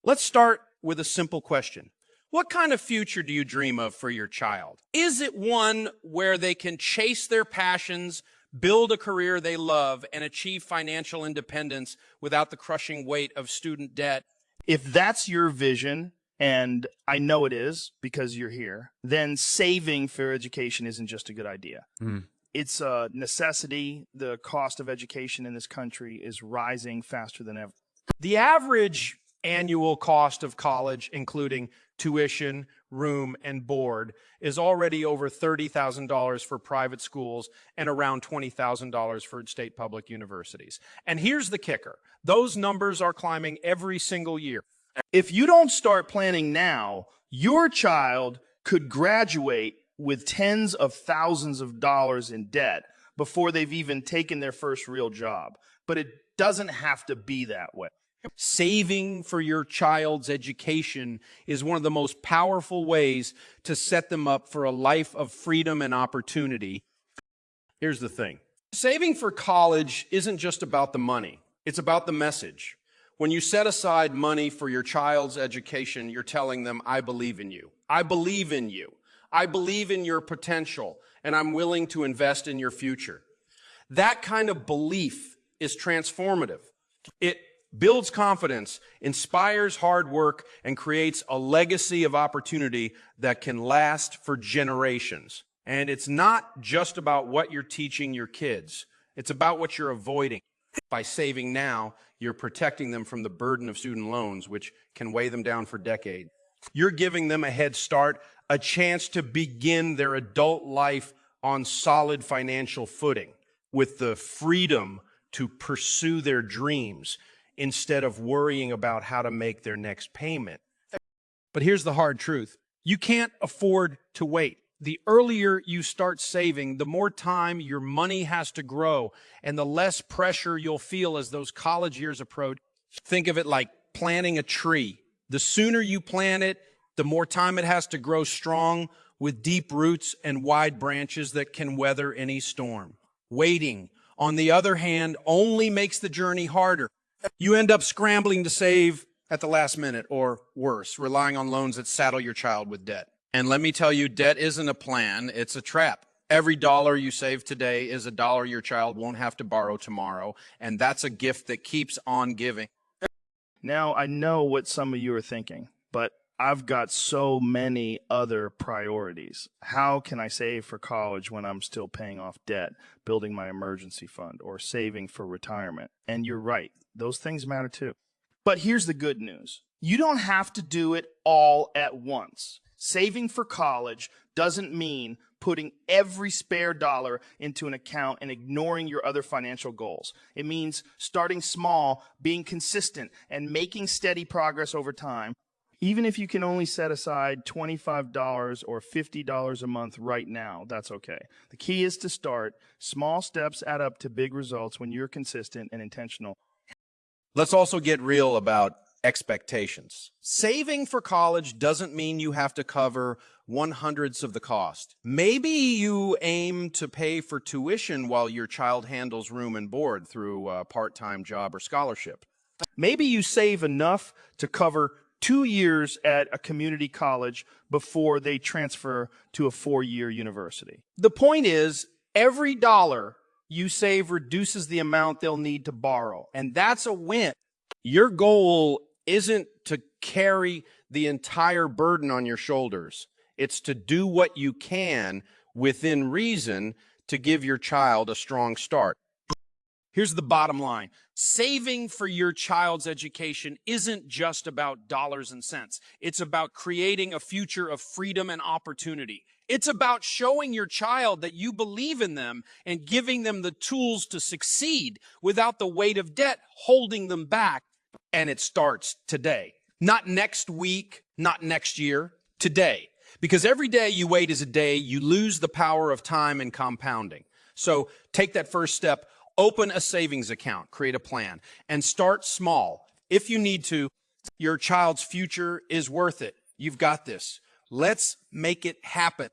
Let's start with a simple question. What kind of future do you dream of for your child? Is it one where they can chase their passions, build a career they love, and achieve financial independence without the crushing weight of student debt? If that's your vision, and I know it is because you're here, then saving for education isn't just a good idea. It's a necessity. The cost of education in this country is rising faster than ever. The average annual cost of college, including tuition, room, and board, is already over $30,000 for private schools and around $20,000 for state public universities. And here's the kicker. Those numbers are climbing every single year. If you don't start planning now, your child could graduate with tens of thousands of dollars in debt before they've even taken their first real job. But it doesn't have to be that way. Saving for your child's education is one of the most powerful ways to set them up for a life of freedom and opportunity. Here's the thing. Saving for college isn't just about the money. It's about the message. When you set aside money for your child's education, you're telling them, I believe in you. I believe in you. I believe in your potential, and I'm willing to invest in your future. That kind of belief is transformative. It builds confidence, inspires hard work, and creates a legacy of opportunity that can last for generations. And it's not just about what you're teaching your kids. It's about what you're avoiding. By saving now, you're protecting them from the burden of student loans, which can weigh them down for decades. You're giving them a head start, a chance to begin their adult life on solid financial footing with the freedom to pursue their dreams instead of worrying about how to make their next payment. But here's the hard truth. You can't afford to wait. The earlier you start saving, the more time your money has to grow and the less pressure you'll feel as those college years approach. Think of it like planting a tree. The sooner you plant it, the more time it has to grow strong with deep roots and wide branches that can weather any storm. Waiting, on the other hand, only makes the journey harder. You end up scrambling to save at the last minute, or worse, relying on loans that saddle your child with debt. And let me tell you, debt isn't a plan, it's a trap. Every dollar you save today is a dollar your child won't have to borrow tomorrow, and that's a gift that keeps on giving. Now, I know what some of you are thinking, but I've got so many other priorities. How can I save for college when I'm still paying off debt, building my emergency fund, or saving for retirement? And you're right, those things matter too. But here's the good news. You don't have to do it all at once. Saving for college doesn't mean putting every spare dollar into an account and ignoring your other financial goals. It means starting small, being consistent, and making steady progress over time. Even if you can only set aside $25 or $50 a month right now, that's okay. The key is to start. Small steps add up to big results when you're consistent and intentional. Let's also get real about expectations. Saving for college doesn't mean you have to cover 1/100th of the cost. Maybe you aim to pay for tuition while your child handles room and board through a part-time job or scholarship. Maybe you save enough to cover 2 years at a community college before they transfer to a 4-year university. The point is, every dollar you save reduces the amount they'll need to borrow, and that's a win. Your goal isn't to carry the entire burden on your shoulders. It's to do what you can within reason to give your child a strong start. Here's the bottom line. Saving for your child's education isn't just about dollars and cents. It's about creating a future of freedom and opportunity. It's about showing your child that you believe in them and giving them the tools to succeed without the weight of debt holding them back. And it starts today. Not next week, not next year, today. Because every day you wait is a day you lose the power of time and compounding. So take that first step. Open a savings account, create a plan, and start small. If you need to, your child's future is worth it. You've got this. Let's make it happen.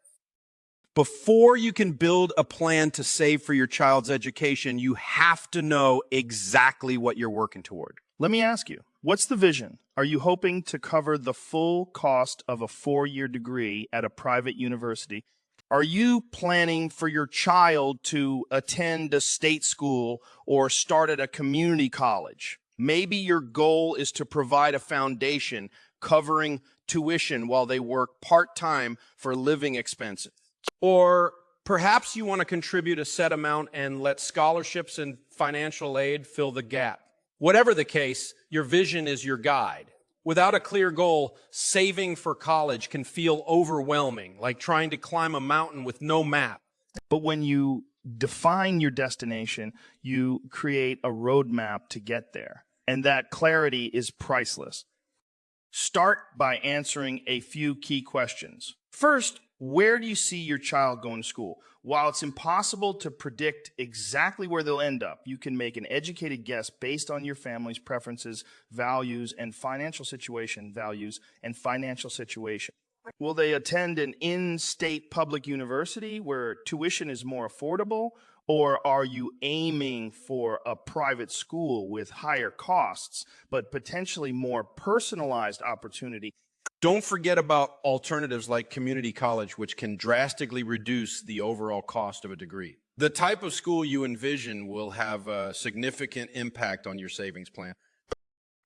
Before you can build a plan to save for your child's education, you have to know exactly what you're working toward. Let me ask you, What's the vision? Are you hoping to cover the full cost of a 4-year degree at a private university? Are you planning for your child to attend a state school or start at a community college? Maybe your goal is to provide a foundation covering tuition while they work part-time for living expenses. Or perhaps you want to contribute a set amount and let scholarships and financial aid fill the gap. Whatever the case, your vision is your guide. Without a clear goal, saving for college can feel overwhelming, like trying to climb a mountain with no map. But when you define your destination, you create a roadmap to get there. And that clarity is priceless. Start by answering a few key questions. First, where do you see your child going to school? While it's impossible to predict exactly where they'll end up, you can make an educated guess based on your family's preferences, values, and financial situation. Will they attend an in-state public university where tuition is more affordable? Or are you aiming for a private school with higher costs, but potentially more personalized opportunity? Don't forget about alternatives like community college, which can drastically reduce the overall cost of a degree. The type of school you envision will have a significant impact on your savings plan.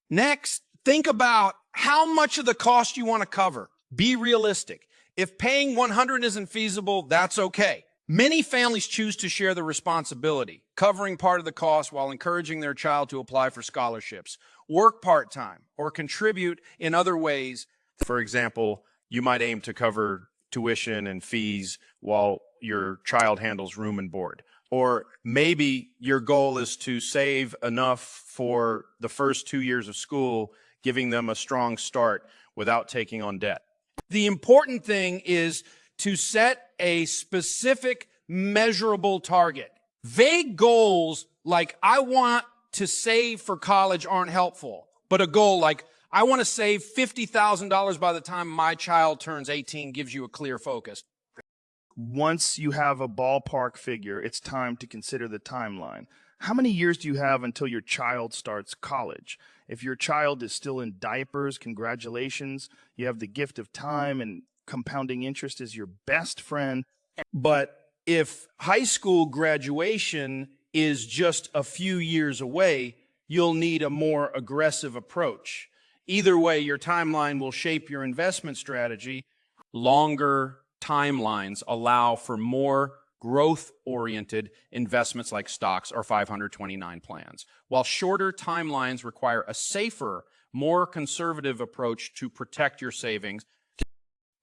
Next, think about how much of the cost you want to cover. Be realistic. If paying $100 isn't feasible, that's okay. Many families choose to share the responsibility, covering part of the cost while encouraging their child to apply for scholarships, work part-time, or contribute in other ways. For example, you might aim to cover tuition and fees while your child handles room and board. Or maybe your goal is to save enough for the first 2 years of school, giving them a strong start without taking on debt. The important thing is to set a specific, measurable target. Vague goals like, I want to save for college aren't helpful, but a goal like, I want to save $50,000 by the time my child turns 18 gives you a clear focus. Once you have a ballpark figure, it's time to consider the timeline. How many years do you have until your child starts college? If your child is still in diapers, congratulations. You have the gift of time, and compounding interest is your best friend. But if high school graduation is just a few years away, you'll need a more aggressive approach. Either way, your timeline will shape your investment strategy. Longer timelines allow for more growth-oriented investments like stocks or 529 plans, while shorter timelines require a safer, more conservative approach to protect your savings.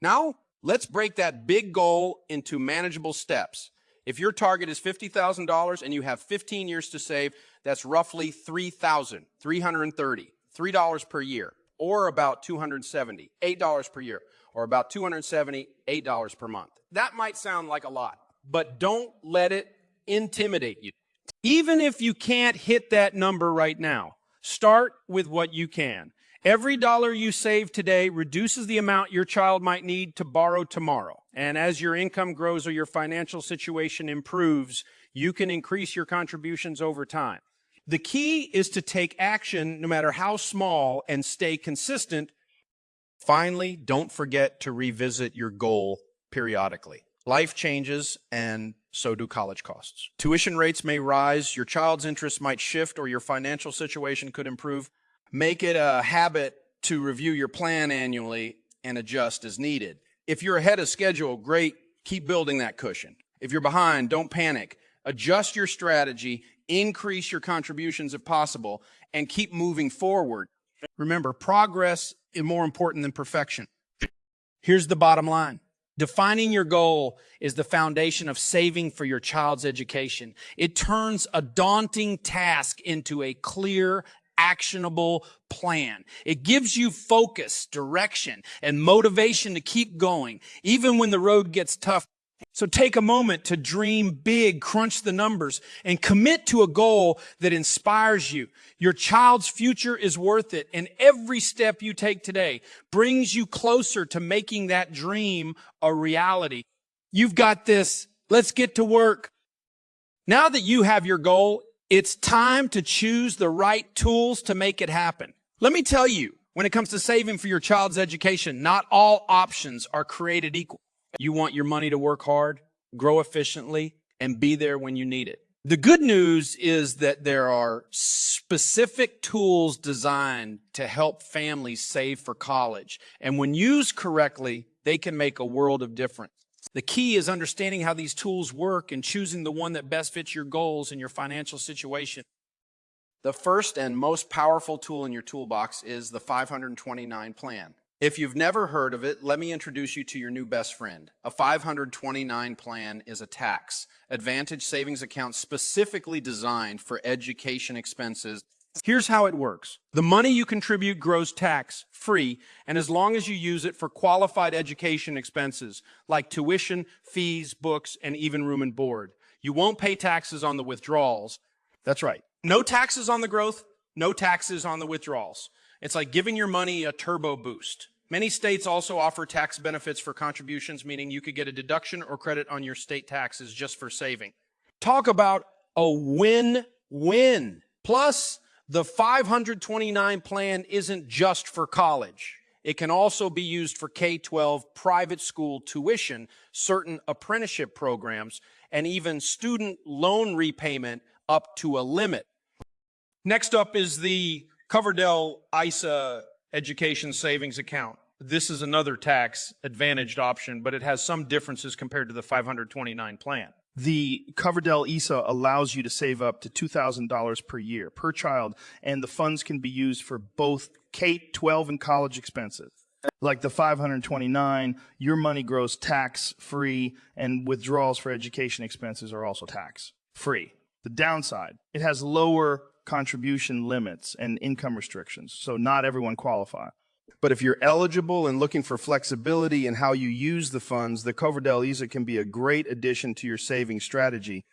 Now, let's break that big goal into manageable steps. If your target is $50,000 and you have 15 years to save, that's roughly $3,330. $3 per year, or about $270, $8 per year, or about $270, $8 per month. That might sound like a lot, but don't let it intimidate you. Even if you can't hit that number right now, start with what you can. Every dollar you save today reduces the amount your child might need to borrow tomorrow. And as your income grows or your financial situation improves, you can increase your contributions over time. The key is to take action no matter how small and stay consistent. Finally, don't forget to revisit your goal periodically. Life changes, and so do college costs. Tuition rates may rise, your child's interests might shift, or your financial situation could improve. Make it a habit to review your plan annually and adjust as needed. If you're ahead of schedule, great, keep building that cushion. If you're behind, don't panic. Adjust your strategy, increase your contributions if possible, and keep moving forward. Remember, progress is more important than perfection. Here's the bottom line. Defining your goal is the foundation of saving for your child's education. It turns a daunting task into a clear, actionable plan. It gives you focus, direction, and motivation to keep going, even when the road gets tough. So take a moment to dream big, crunch the numbers, and commit to a goal that inspires you. Your child's future is worth it, and every step you take today brings you closer to making that dream a reality. You've got this. Let's get to work. Now that you have your goal, it's time to choose the right tools to make it happen. Let me tell you, when it comes to saving for your child's education, not all options are created equal. You want your money to work hard, grow efficiently, and be there when you need it. The good news is that there are specific tools designed to help families save for college. And when used correctly, they can make a world of difference. The key is understanding how these tools work and choosing the one that best fits your goals and your financial situation. The first and most powerful tool in your toolbox is the 529 plan. If you've never heard of it, let me introduce you to your new best friend. A 529 plan is a tax advantage savings account specifically designed for education expenses. Here's how it works. The money you contribute grows tax-free, and as long as you use it for qualified education expenses like tuition, fees, books, and even room and board, you won't pay taxes on the withdrawals. That's right. No taxes on the growth, no taxes on the withdrawals. It's like giving your money a turbo boost. Many states also offer tax benefits for contributions, meaning you could get a deduction or credit on your state taxes just for saving. Talk about a win-win. Plus, the 529 plan isn't just for college. It can also be used for K-12 private school tuition, certain apprenticeship programs, and even student loan repayment up to a limit. Next up is the Coverdell ISA Education Savings Account. This is another tax advantaged option, but it has some differences compared to the 529 plan. The Coverdell ISA allows you to save up to $2,000 per year per child, and the funds can be used for both K-12 and college expenses. Like the 529, your money grows tax-free, and withdrawals for education expenses are also tax-free. The downside, it has lower contribution limits and income restrictions, so not everyone qualifies. But if you're eligible and looking for flexibility in how you use the funds, the Coverdell ISA can be a great addition to your saving strategy.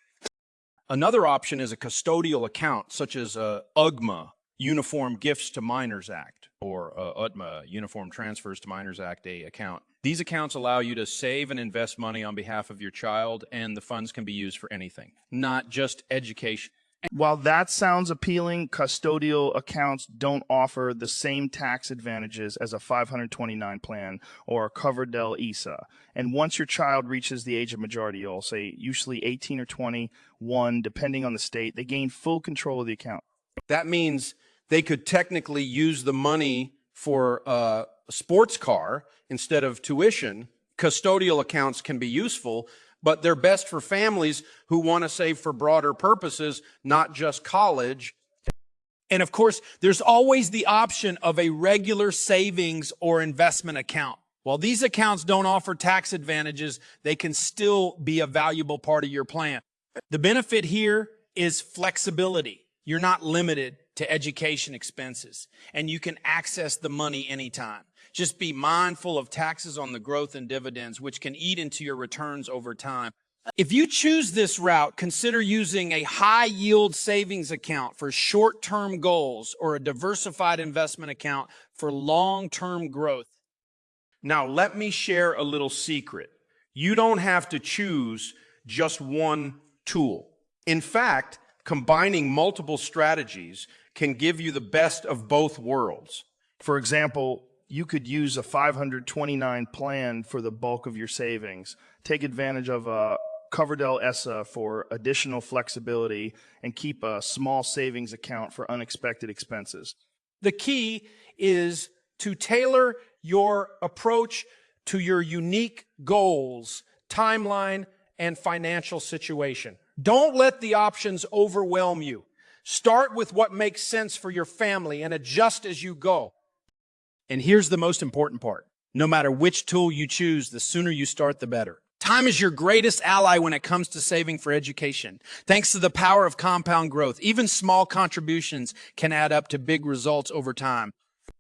Another option is a custodial account, such as UGMA, Uniform Gifts to Minors Act, or UTMA, Uniform Transfers to Minors Act A account. These accounts allow you to save and invest money on behalf of your child, and the funds can be used for anything, not just education. While that sounds appealing, custodial accounts don't offer the same tax advantages as a 529 plan or a Coverdell ISA. And once your child reaches the age of majority, you'll say usually 18 or 21, depending on the state, they gain full control of the account. That means they could technically use the money for a sports car instead of tuition. Custodial accounts can be useful, but they're best for families who want to save for broader purposes, not just college. And of course, there's always the option of a regular savings or investment account. While these accounts don't offer tax advantages, they can still be a valuable part of your plan. The benefit here is flexibility. You're not limited to education expenses, and you can access the money anytime. Just be mindful of taxes on the growth and dividends, which can eat into your returns over time. If you choose this route, consider using a high-yield savings account for short-term goals or a diversified investment account for long-term growth. Now, let me share a little secret. You don't have to choose just one tool. In fact, combining multiple strategies can give you the best of both worlds. For example, you could use a 529 plan for the bulk of your savings, take advantage of a Coverdell ISA for additional flexibility, and keep a small savings account for unexpected expenses. The key is to tailor your approach to your unique goals, timeline, and financial situation. Don't let the options overwhelm you. Start with what makes sense for your family and adjust as you go. And here's the most important part. No matter which tool you choose, the sooner you start, the better. Time is your greatest ally when it comes to saving for education. Thanks to the power of compound growth, even small contributions can add up to big results over time.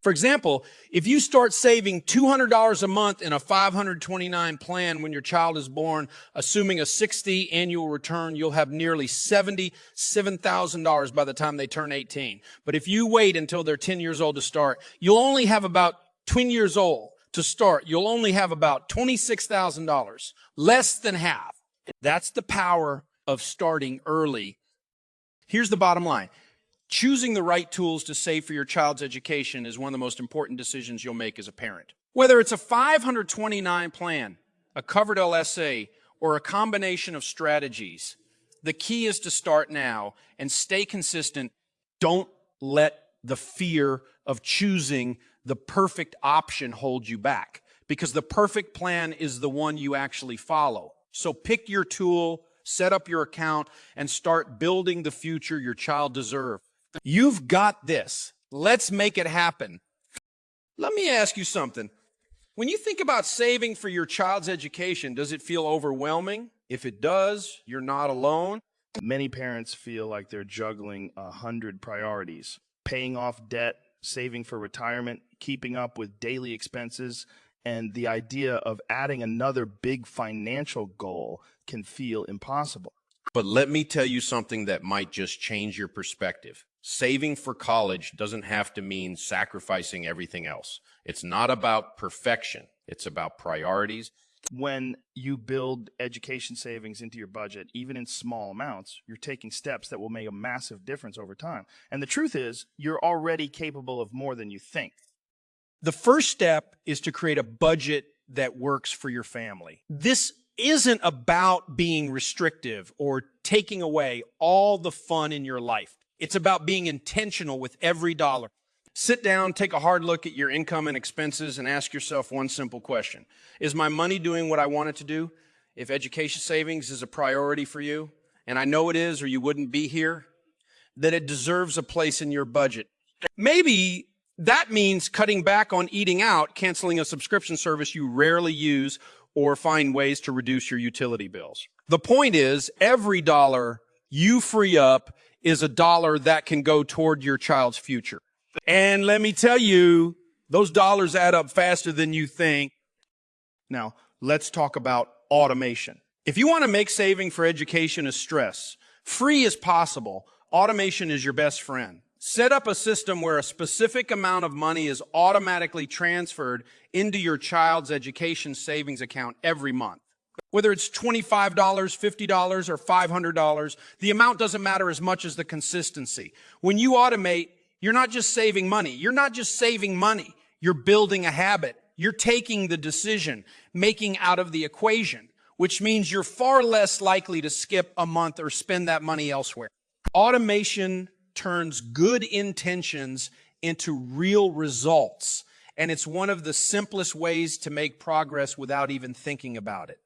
For example, if you start saving $200 a month in a 529 plan when your child is born, assuming a 60 annual return, you'll have nearly $77,000 by the time they turn 18. But if you wait until they're 10 years old to start, you'll only have about 20 years old to start. You'll only have about $26,000, less than half. That's the power of starting early. Here's the bottom line. Choosing the right tools to save for your child's education is one of the most important decisions you'll make as a parent. Whether it's a 529 plan, a Coverdell essay, or a combination of strategies, the key is to start now and stay consistent. Don't let the fear of choosing the perfect option hold you back, because the perfect plan is the one you actually follow. So pick your tool, set up your account, and start building the future your child deserves. You've got this. Let's make it happen. Let me ask you something. When you think about saving for your child's education, does it feel overwhelming? If it does, you're not alone. Many parents feel like they're juggling 100 priorities: paying off debt, saving for retirement, keeping up with daily expenses, and the idea of adding another big financial goal can feel impossible. But let me tell you something that might just change your perspective. Saving for college doesn't have to mean sacrificing everything else. It's not about perfection. It's about priorities. When you build education savings into your budget, even in small amounts, you're taking steps that will make a massive difference over time. And the truth is, you're already capable of more than you think. The first step is to create a budget that works for your family. This isn't about being restrictive or taking away all the fun in your life. It's about being intentional with every dollar. Sit down, take a hard look at your income and expenses, and ask yourself one simple question. Is my money doing what I want it to do? If education savings is a priority for you, and I know it is or you wouldn't be here, then it deserves a place in your budget. Maybe that means cutting back on eating out, canceling a subscription service you rarely use, or find ways to reduce your utility bills. The point is, every dollar you free up is a dollar that can go toward your child's future. And let me tell you, those dollars add up faster than you think. Now, let's talk about automation. If you want to make saving for education a stress, free as possible, automation is your best friend. Set up a system where a specific amount of money is automatically transferred into your child's education savings account every month. Whether it's $25, $50, or $500, the amount doesn't matter as much as the consistency. When you automate, you're not just saving money. You're not just saving money. You're building a habit. You're taking the decision making out of the equation, which means you're far less likely to skip a month or spend that money elsewhere. Automation turns good intentions into real results, and it's one of the simplest ways to make progress without even thinking about it.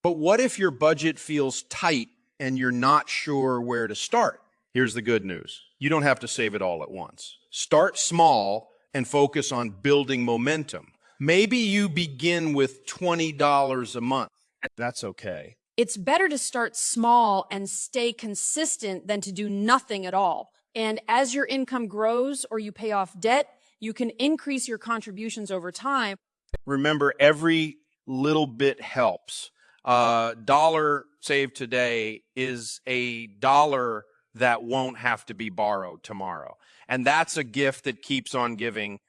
But what if your budget feels tight and you're not sure where to start? Here's the good news. You don't have to save it all at once. Start small and focus on building momentum. Maybe you begin with $20 a month. That's okay. It's better to start small and stay consistent than to do nothing at all. And as your income grows or you pay off debt, you can increase your contributions over time. Remember, every little bit helps. Dollar saved today is a dollar that won't have to be borrowed tomorrow. And that's a gift that keeps on giving.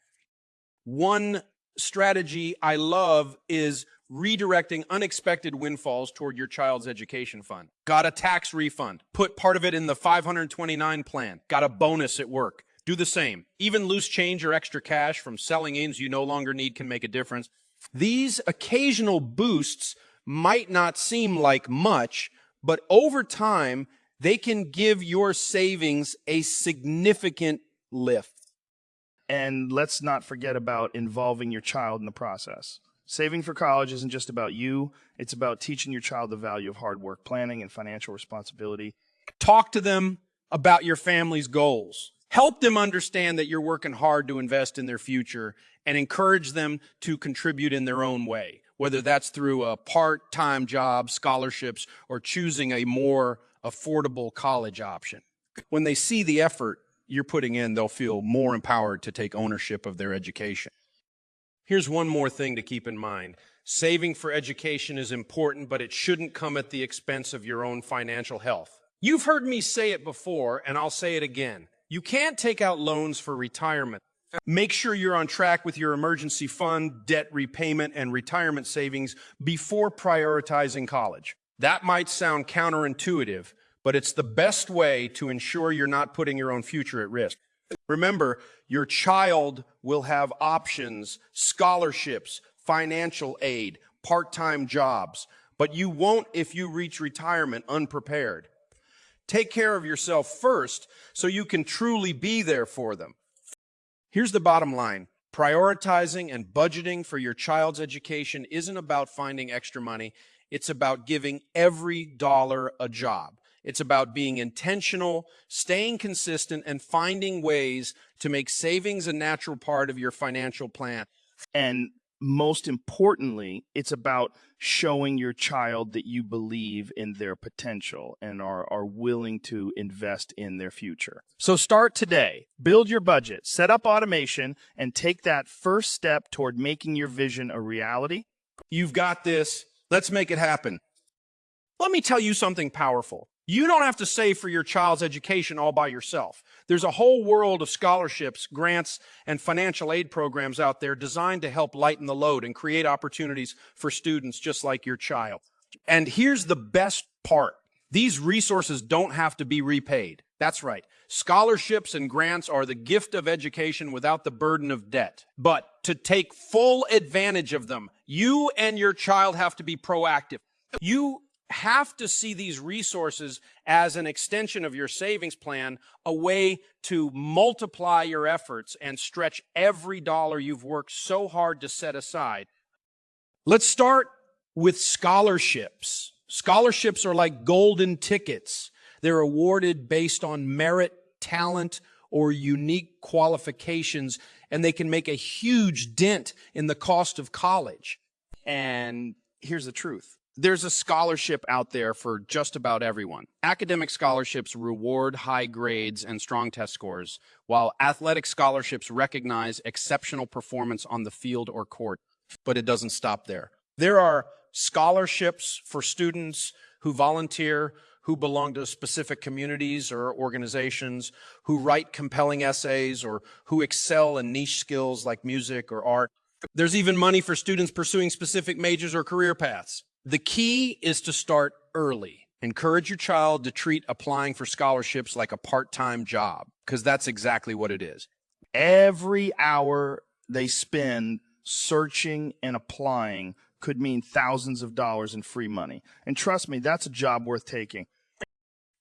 One strategy I love is redirecting unexpected windfalls toward your child's education fund. Got a tax refund. Put part of it in the 529 plan. Got a bonus at work. Do the same. Even loose change or extra cash from selling items you no longer need can make a difference. These occasional boosts might not seem like much, but over time, they can give your savings a significant lift. And let's not forget about involving your child in the process. Saving for college isn't just about you. It's about teaching your child the value of hard work, planning, and financial responsibility. Talk to them about your family's goals. Help them understand that you're working hard to invest in their future, and encourage them to contribute in their own way, whether that's through a part-time job, scholarships, or choosing a more affordable college option. When they see the effort you're putting in, they'll feel more empowered to take ownership of their education. Here's one more thing to keep in mind. Saving for education is important, but it shouldn't come at the expense of your own financial health. You've heard me say it before, and I'll say it again. You can't take out loans for retirement. Make sure you're on track with your emergency fund, debt repayment, and retirement savings before prioritizing college. That might sound counterintuitive, but it's the best way to ensure you're not putting your own future at risk. Remember, your child will have options, scholarships, financial aid, part-time jobs, but you won't if you reach retirement unprepared. Take care of yourself first so you can truly be there for them. Here's the bottom line. Prioritizing and budgeting for your child's education isn't about finding extra money. It's about giving every dollar a job. It's about being intentional, staying consistent, and finding ways to make savings a natural part of your financial plan. And most importantly, it's about showing your child that you believe in their potential and are willing to invest in their future. So start today. Build your budget, set up automation, and take that first step toward making your vision a reality. You've got this. Let's make it happen. Let me tell you something powerful. You don't have to save for your child's education all by yourself. There's a whole world of scholarships, grants, and financial aid programs out there designed to help lighten the load and create opportunities for students just like your child. And here's the best part. These resources don't have to be repaid. That's right. Scholarships and grants are the gift of education without the burden of debt. But to take full advantage of them, you and your child have to be proactive. You have to see these resources as an extension of your savings plan, a way to multiply your efforts and stretch every dollar you've worked so hard to set aside. Let's start with scholarships. Scholarships are like golden tickets. They're awarded based on merit, talent, or unique qualifications, and they can make a huge dent in the cost of college. And here's the truth. There's a scholarship out there for just about everyone. Academic scholarships reward high grades and strong test scores, while athletic scholarships recognize exceptional performance on the field or court. But it doesn't stop there. There are scholarships for students who volunteer, who belong to specific communities or organizations, who write compelling essays, or who excel in niche skills like music or art. There's even money for students pursuing specific majors or career paths. The key is to start early. Encourage your child to treat applying for scholarships like a part-time job, because that's exactly what it is. Every hour they spend searching and applying could mean thousands of dollars in free money. And trust me, that's a job worth taking.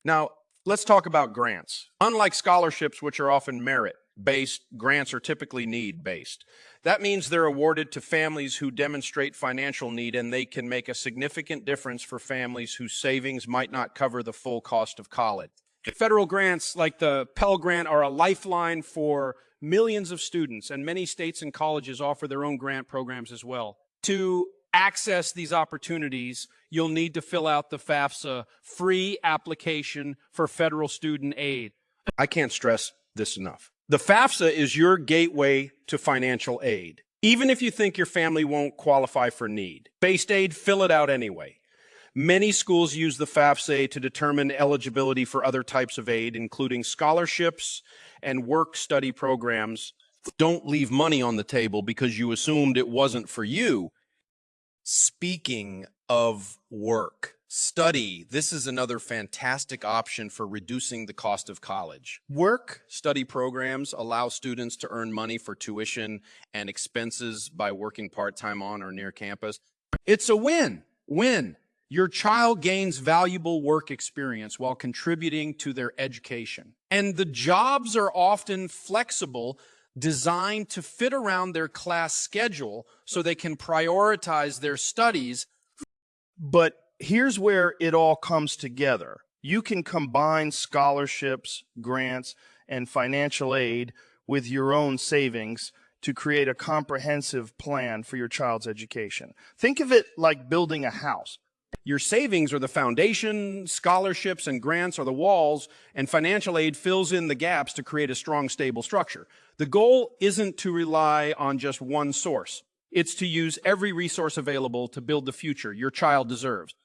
Now, let's talk about grants. Unlike scholarships, which are often merit-based, grants are typically need-based. That means they're awarded to families who demonstrate financial need, and they can make a significant difference for families whose savings might not cover the full cost of college. Federal grants like the Pell Grant are a lifeline for millions of students, and many states and colleges offer their own grant programs as well. To access these opportunities, you'll need to fill out the FAFSA free application for federal student aid. I can't stress this enough. The FAFSA is your gateway to financial aid. Even if you think your family won't qualify for need-based aid, fill it out anyway. Many schools use the FAFSA to determine eligibility for other types of aid, including scholarships and work-study programs. Don't leave money on the table because you assumed it wasn't for you. Speaking of work, study. This is another fantastic option for reducing the cost of college. Work-study programs allow students to earn money for tuition and expenses by working part-time on or near campus. It's a win-win. Your child gains valuable work experience while contributing to their education. And the jobs are often flexible, designed to fit around their class schedule so they can prioritize their studies. But here's where it all comes together. You can combine scholarships, grants, and financial aid with your own savings to create a comprehensive plan for your child's education. Think of it like building a house. Your savings are the foundation, scholarships and grants are the walls, and financial aid fills in the gaps to create a strong, stable structure. The goal isn't to rely on just one source. It's to use every resource available to build the future your child deserves.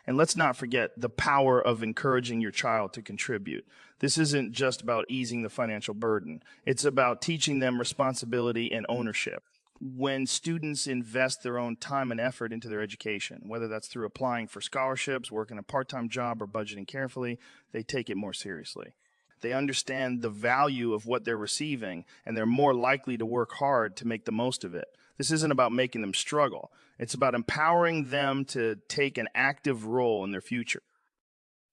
And let's not forget the power of encouraging your child to contribute. This isn't just about easing the financial burden. It's about teaching them responsibility and ownership. when students invest their own time and effort into their education, whether that's through applying for scholarships, working a part-time job, or budgeting carefully, they take it more seriously. They understand the value of what they're receiving, and they're more likely to work hard to make the most of it. This isn't about making them struggle. It's about empowering them to take an active role in their future.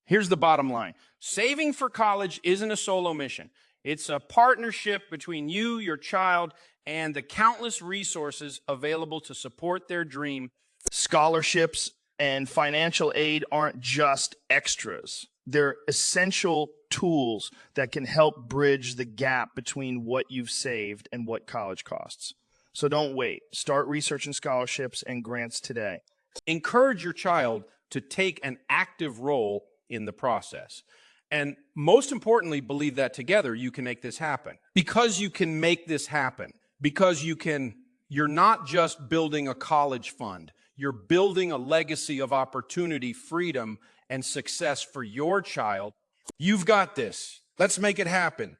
Here's the bottom line. Saving for college isn't a solo mission. It's a partnership between you, your child, and the countless resources available to support their dream. Scholarships and financial aid aren't just extras. They're essential tools that can help bridge the gap between what you've saved and what college costs. So don't wait. Start researching scholarships and grants today. Encourage your child to take an active role in the process. And most importantly, believe that together you can make this happen. Because you can make this happen, because you're not just building a college fund, you're building a legacy of opportunity, freedom, and success for your child. You've got this. Let's make it happen.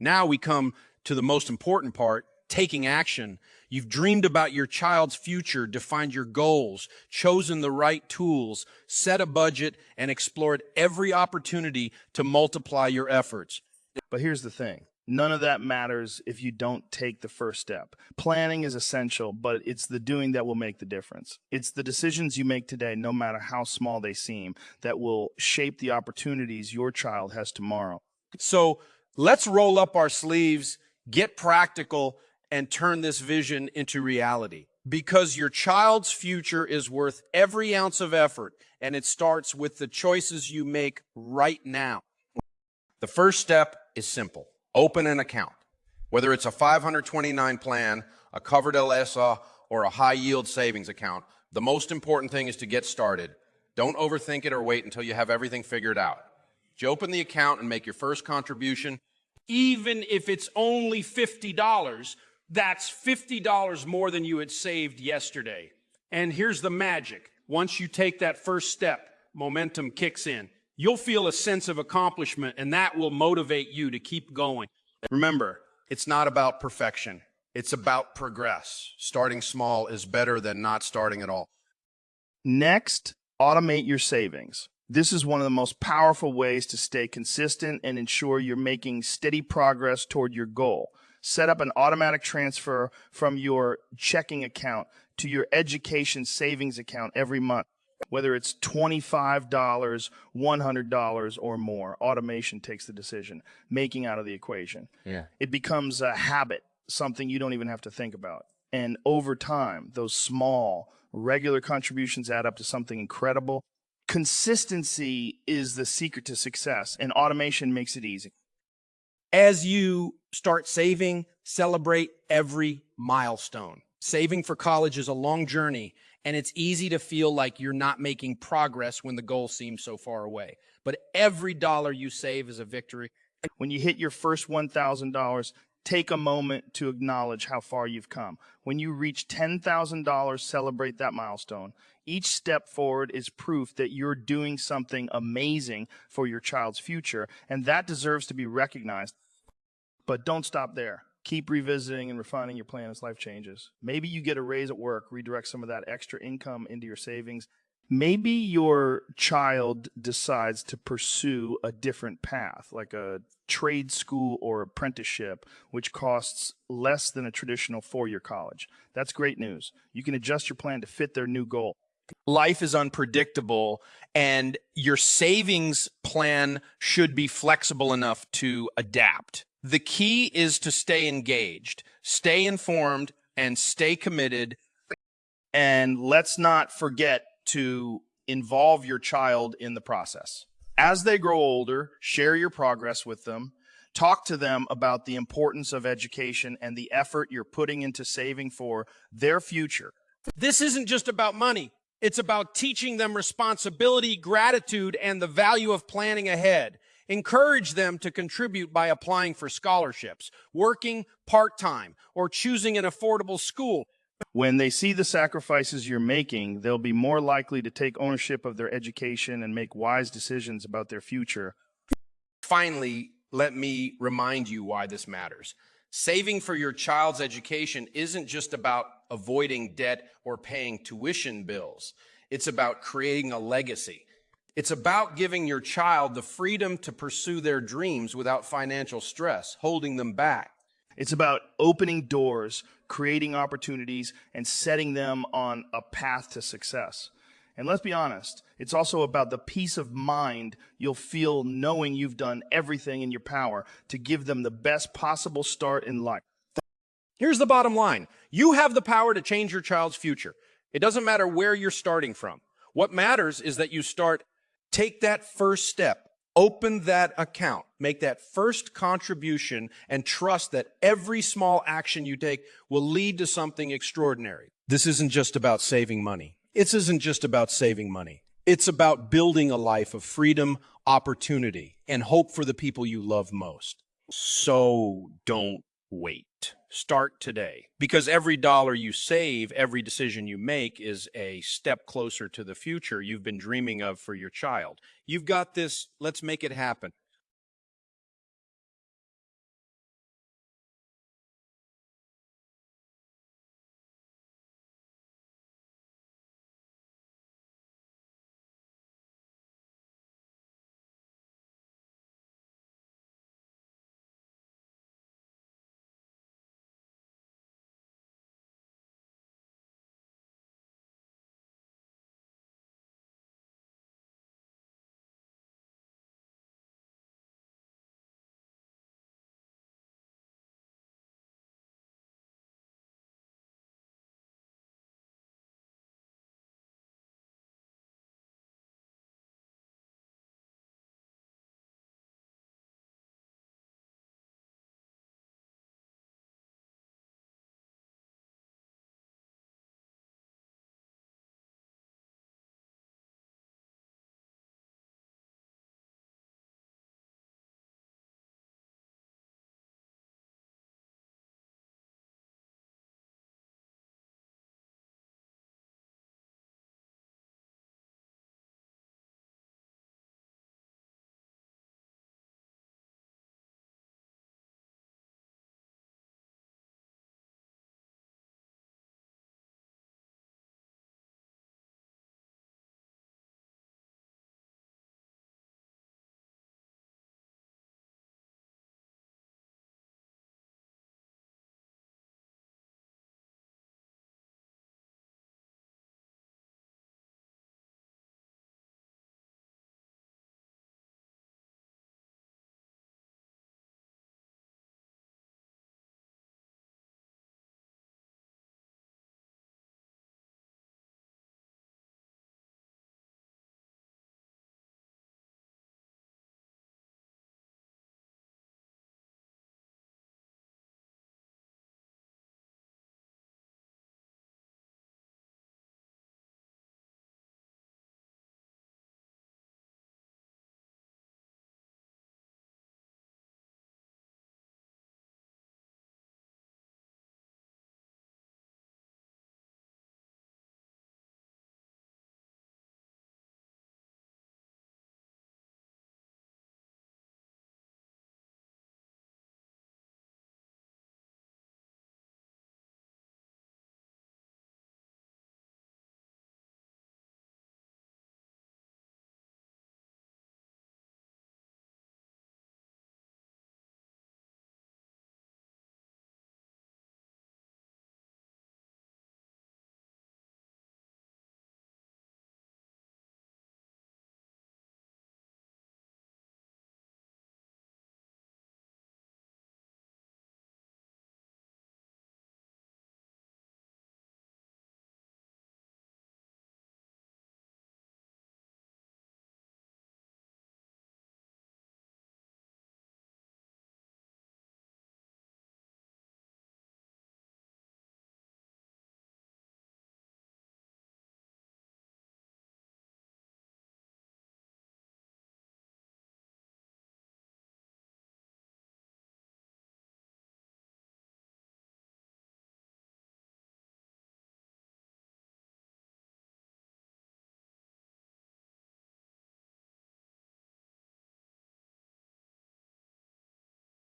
Now we come to the most important part, taking action. You've dreamed about your child's future, defined your goals, chosen the right tools, set a budget, and explored every opportunity to multiply your efforts. But here's the thing. None of that matters if you don't take the first step. Planning is essential, but it's the doing that will make the difference. It's the decisions you make today, no matter how small they seem, that will shape the opportunities your child has tomorrow. So let's roll up our sleeves, get practical, and turn this vision into reality. Because your child's future is worth every ounce of effort, and it starts with the choices you make right now. The first step is simple. Open an account. Whether it's a 529 plan, a Coverdell ESSA, or a high-yield savings account, the most important thing is to get started. Don't overthink it or wait until you have everything figured out. You open the account and make your first contribution. Even if it's only $50, that's $50 more than you had saved yesterday. And here's the magic. Once you take that first step, momentum kicks in. You'll feel a sense of accomplishment, and that will motivate you to keep going. Remember, it's not about perfection. It's about progress. Starting small is better than not starting at all. Next, automate your savings. This is one of the most powerful ways to stay consistent and ensure you're making steady progress toward your goal. Set up an automatic transfer from your checking account to your education savings account every month. Whether it's $25, $100, or more, automation takes the decision, making out of the equation. Yeah. It becomes a habit, something you don't even have to think about. And over time, those small, regular contributions add up to something incredible. Consistency is the secret to success, and automation makes it easy. As you start saving, celebrate every milestone. Saving for college is a long journey, and it's easy to feel like you're not making progress when the goal seems so far away. But every dollar you save is a victory. When you hit your first $1,000, take a moment to acknowledge how far you've come. When you reach $10,000, celebrate that milestone. Each step forward is proof that you're doing something amazing for your child's future, and that deserves to be recognized. But don't stop there. Keep revisiting and refining your plan as life changes. Maybe you get a raise at work, redirect some of that extra income into your savings. Maybe your child decides to pursue a different path, like a trade school or apprenticeship, which costs less than a traditional four-year college. That's great news. You can adjust your plan to fit their new goal. Life is unpredictable, and your savings plan should be flexible enough to adapt. The key is to stay engaged, stay informed, and stay committed. And let's not forget to involve your child in the process. As they grow older, share your progress with them. Talk to them about the importance of education and the effort you're putting into saving for their future. This isn't just about money. It's about teaching them responsibility, gratitude, and the value of planning ahead. Encourage them to contribute by applying for scholarships, working part-time, or choosing an affordable school. When they see the sacrifices you're making, they'll be more likely to take ownership of their education and make wise decisions about their future. Finally, let me remind you why this matters. Saving for your child's education isn't just about avoiding debt or paying tuition bills. It's about creating a legacy. It's about giving your child the freedom to pursue their dreams without financial stress, holding them back. It's about opening doors, creating opportunities, and setting them on a path to success. And let's be honest, it's also about the peace of mind you'll feel knowing you've done everything in your power to give them the best possible start in life. Here's the bottom line. You have the power to change your child's future. It doesn't matter where you're starting from. What matters is that you take that first step, open that account, make that first contribution, and trust that every small action you take will lead to something extraordinary. This isn't just about saving money. It isn't just about saving money. It's about building a life of freedom, opportunity, and hope for the people you love most. So don't wait. Start today. Because every dollar you save, every decision you make is a step closer to the future you've been dreaming of for your child. You've got this. Let's make it happen.